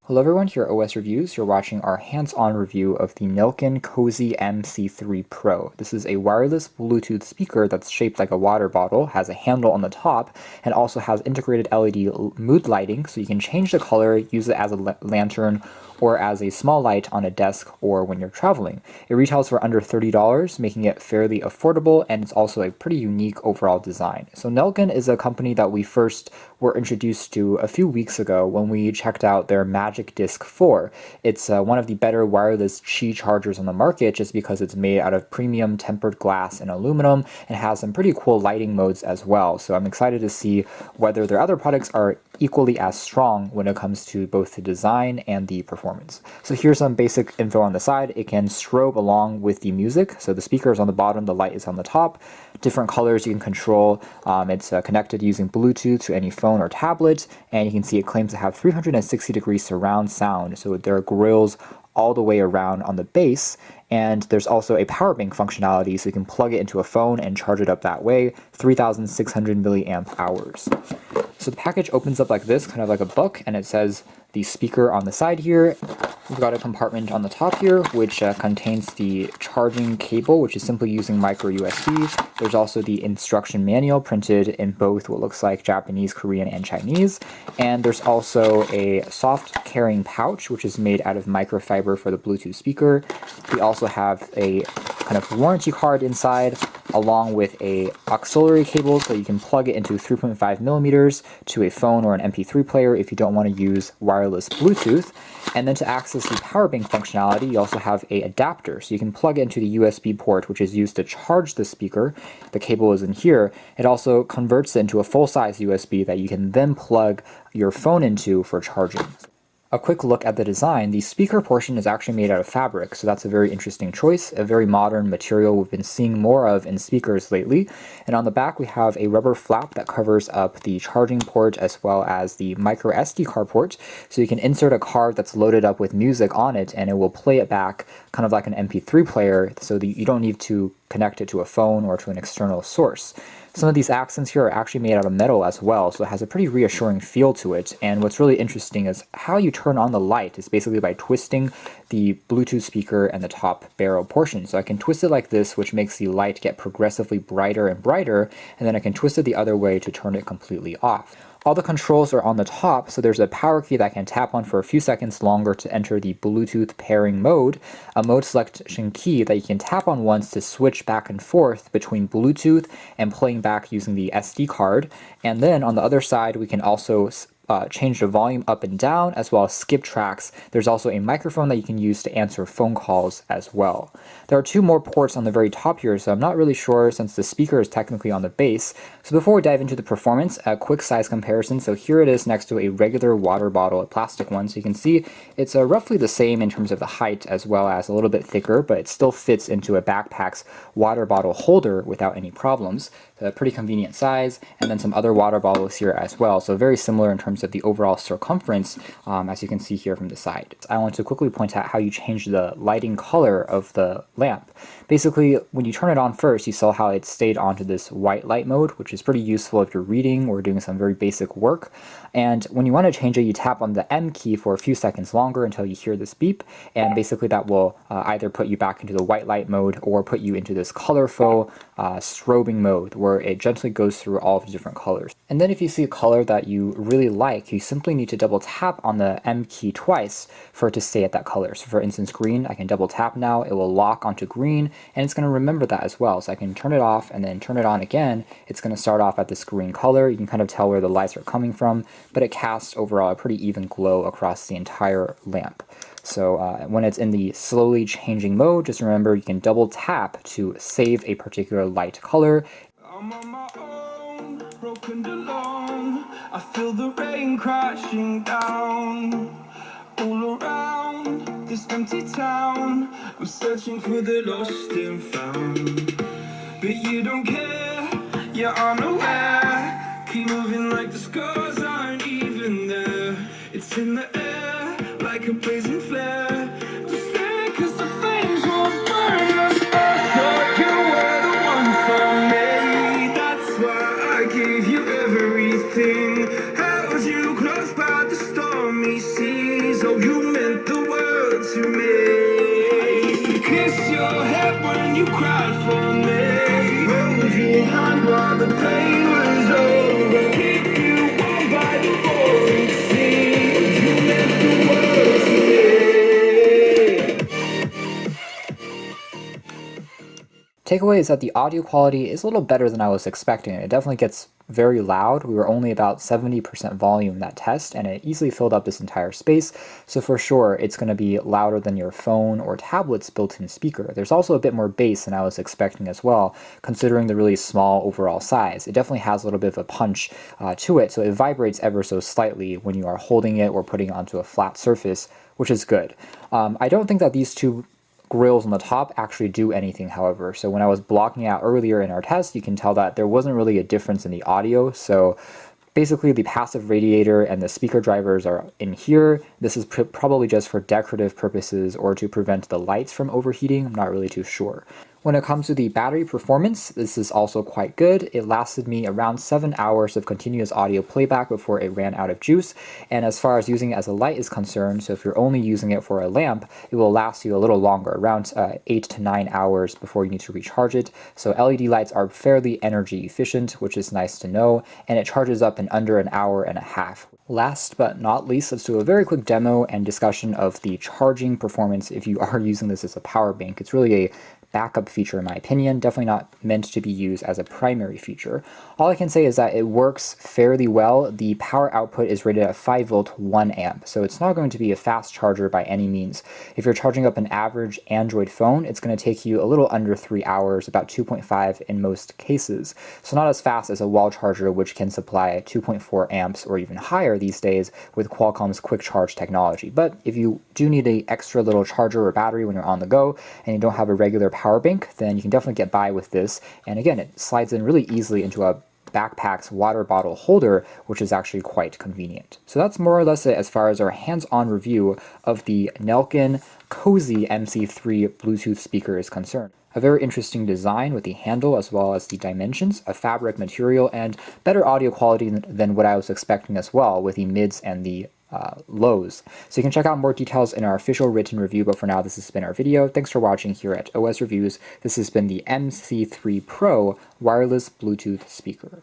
Hello everyone, here at OS Reviews. You're watching our hands-on review of the Nillkin MC3 Pro. This is a wireless Bluetooth speaker that's shaped like a water bottle, has a handle on the top, and also has integrated LED mood lighting, so you can change the color, use it as a lantern, or as a small light on a desk or when you're traveling. It retails for under $30, making it fairly affordable, and it's also a pretty unique overall design. So Nillkin is a company that we first were introduced to a few weeks ago when we checked out their Magic Disc 4. It's one of the better wireless Qi chargers on the market just because it's made out of premium tempered glass and aluminum and has some pretty cool lighting modes as well. So I'm excited to see whether their other products are equally as strong when it comes to both the design and the performance. So here's some basic info on the side. It can strobe along with the music. So the speaker is on the bottom, the light is on the top. Different colors you can control. It's connected using Bluetooth to any phone or tablet, and you can see it claims to have 360-degree surround sound. So there are grills all the way around on the base, and there's also a power bank functionality, so you can plug it into a phone and charge it up that way, 3,600 milliamp hours. So the package opens up like this, kind of like a book, and it says the speaker on the side here. We've got a compartment on the top here, which contains the charging cable, which is simply using micro USB. There's also the instruction manual printed in both what looks like Japanese, Korean, and Chinese. And there's also a soft carrying pouch, which is made out of microfiber for the Bluetooth speaker. We also have a kind of warranty card inside, along with a auxiliary cable, so you can plug it into 3.5 millimeters to a phone or an MP3 player if you don't want to use wireless Bluetooth. And then to access the power bank functionality, you also have a adapter, so you can plug it into the USB port, which is used to charge the speaker. The cable is in here. It also converts it into a full-size USB that you can then plug your phone into for charging. A quick look at the design. The speaker portion is actually made out of fabric, so that's a very interesting choice, a very modern material we've been seeing more of in speakers lately. And on the back we have a rubber flap that covers up the charging port as well as the micro SD card port, so you can insert a card that's loaded up with music on it and it will play it back kind of like an MP3 player, so that you don't need to connect it to a phone or to an external source. Some of these accents here are actually made out of metal as well, so it has a pretty reassuring feel to it. And what's really interesting is how you turn on the light is basically by twisting the Bluetooth speaker and the top barrel portion. So I can twist it like this, which makes the light get progressively brighter and brighter, and then I can twist it the other way to turn it completely off. All the controls are on the top, so there's a power key that I can tap on for a few seconds longer to enter the Bluetooth pairing mode, a mode selection key that you can tap on once to switch back and forth between Bluetooth and playing back using the SD card, and then on the other side we can also change the volume up and down, as well as skip tracks. There's also a microphone that you can use to answer phone calls as well. There are two more ports on the very top here, so I'm not really sure since the speaker is technically on the base. So before we dive into the performance, a quick size comparison. So here it is next to a regular water bottle, a plastic one. So you can see it's roughly the same in terms of the height as well as a little bit thicker, but it still fits into a backpack's water bottle holder without any problems. A pretty convenient size, and then some other water bottles here as well, so very similar in terms of the overall circumference, as you can see here from the side. I want to quickly point out how you change the lighting color of the lamp. Basically, when you turn it on first, you saw how it stayed onto this white light mode, which is pretty useful if you're reading or doing some very basic work. And when you want to change it, you tap on the M key for a few seconds longer until you hear this beep, and basically that will either put you back into the white light mode or put you into this colorful strobing mode where it gently goes through all of the different colors. And then if you see a color that you really like, you simply need to double tap on the M key twice for it to stay at that color. So for instance, green, I can double tap now, it will lock onto green, and it's going to remember that as well. So I can turn it off and then turn it on again. It's going to start off at this green color. You can kind of tell where the lights are coming from, but it casts overall a pretty even glow across the entire lamp. So when it's in the slowly changing mode, just remember you can double tap to save a particular light color. I'm on my own, broken alone. I feel the rain crashing down all around this empty town. I'm searching for the lost and found, but you don't care, you're unaware. Keep moving like the scars aren't even there. It's in the air like a blazing flare. Just stay, 'cause the flames won't burn us. I thought you were the one for me. That's why I gave you everything. Held you close by the stormy seas. know you meant the world to me. I used to kiss your head when you cried for me. Hold your hand while the pain was over. Keep you warm by the roaring sea. You meant the world to me. Takeaway is that the audio quality is a little better than I was expecting. It definitely gets very loud. We were only about 70% volume in that test, and it easily filled up this entire space. So for sure, it's going to be louder than your phone or tablet's built-in speaker. There's also a bit more bass than I was expecting as well, considering the really small overall size. It definitely has a little bit of a punch to it, so it vibrates ever so slightly when you are holding it or putting it onto a flat surface, which is good. I don't think that these two grills on the top actually do anything, however. So when I was blocking out earlier in our test, you can tell that there wasn't really a difference in the audio. So basically the passive radiator and the speaker drivers are in here. This is probably just for decorative purposes or to prevent the lights from overheating. I'm not really too sure. When it comes to the battery performance, this is also quite good. It lasted me around 7 hours of continuous audio playback before it ran out of juice. And as far as using it as a light is concerned, so if you're only using it for a lamp, it will last you a little longer, around 8 to 9 hours before you need to recharge it. So LED lights are fairly energy efficient, which is nice to know, and it charges up in under an hour and a half. Last but not least, let's do a very quick demo and discussion of the charging performance if you are using this as a power bank. It's really a backup feature in my opinion, definitely not meant to be used as a primary feature. All I can say is that it works fairly well. The power output is rated at 5 volt 1 amp, so it's not going to be a fast charger by any means. If you're charging up an average Android phone, it's going to take you a little under 3 hours, about 2.5 in most cases. So not as fast as a wall charger, which can supply 2.4 amps or even higher these days with Qualcomm's quick charge technology. But if you do need an extra little charger or battery when you're on the go and you don't have a regular power bank, then you can definitely get by with this. And again, it slides in really easily into a backpack's water bottle holder, which is actually quite convenient. So that's more or less it as far as our hands-on review of the Nillkin Cozy MC3 Bluetooth speaker is concerned. A very interesting design with the handle as well as the dimensions, a fabric material, and better audio quality than what I was expecting as well with the mids and the lows. So you can check out more details in our official written review, but for now this has been our video. Thanks for watching here at OS Reviews. This has been the MC3 Pro wireless Bluetooth speaker.